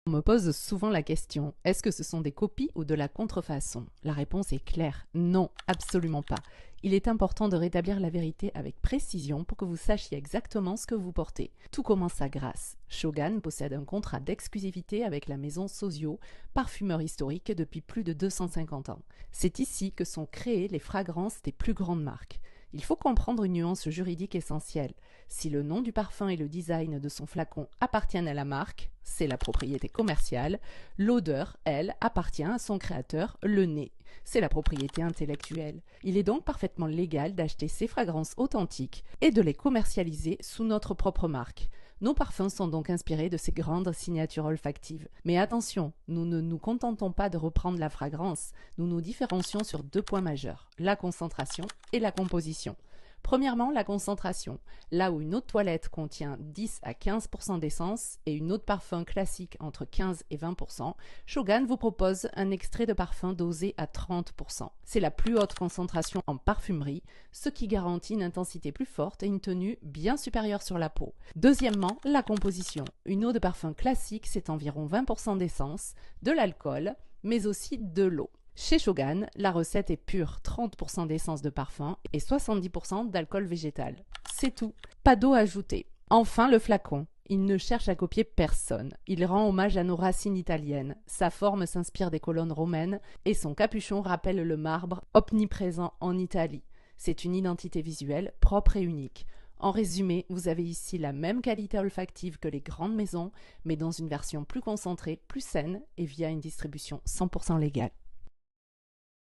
On me pose souvent la question, est-ce que ce sont des copies ou de la contrefaçon? La réponse est claire, non, absolument pas. Il est important de rétablir la vérité avec précision pour que vous sachiez exactement ce que vous portez. Tout commence à Grasse. Shogun possède un contrat d'exclusivité avec la maison Sozio, parfumeur historique depuis plus de 250 ans. C'est ici que sont créées les fragrances des plus grandes marques. Il faut comprendre une nuance juridique essentielle. Si le nom du parfum et le design de son flacon appartiennent à la marque, c'est la propriété commerciale. L'odeur, elle, appartient à son créateur, le nez. C'est la propriété intellectuelle. Il est donc parfaitement légal d'acheter ces fragrances authentiques et de les commercialiser sous notre propre marque. Nos parfums sont donc inspirés de ces grandes signatures olfactives. Mais attention, nous ne nous contentons pas de reprendre la fragrance, nous nous différencions sur deux points majeurs, la concentration et la composition. Premièrement, la concentration. Là où une eau de toilette contient 10 à 15% d'essence et une eau de parfum classique entre 15 et 20%, Shogun vous propose un extrait de parfum dosé à 30%. C'est la plus haute concentration en parfumerie, ce qui garantit une intensité plus forte et une tenue bien supérieure sur la peau. Deuxièmement, la composition. Une eau de parfum classique, c'est environ 20% d'essence, de l'alcool, mais aussi de l'eau. Chez Shogun, la recette est pure, 30% d'essence de parfum et 70% d'alcool végétal. C'est tout, pas d'eau ajoutée. Enfin, le flacon. Il ne cherche à copier personne. Il rend hommage à nos racines italiennes. Sa forme s'inspire des colonnes romaines et son capuchon rappelle le marbre omniprésent en Italie. C'est une identité visuelle propre et unique. En résumé, vous avez ici la même qualité olfactive que les grandes maisons, mais dans une version plus concentrée, plus saine et via une distribution 100% légale.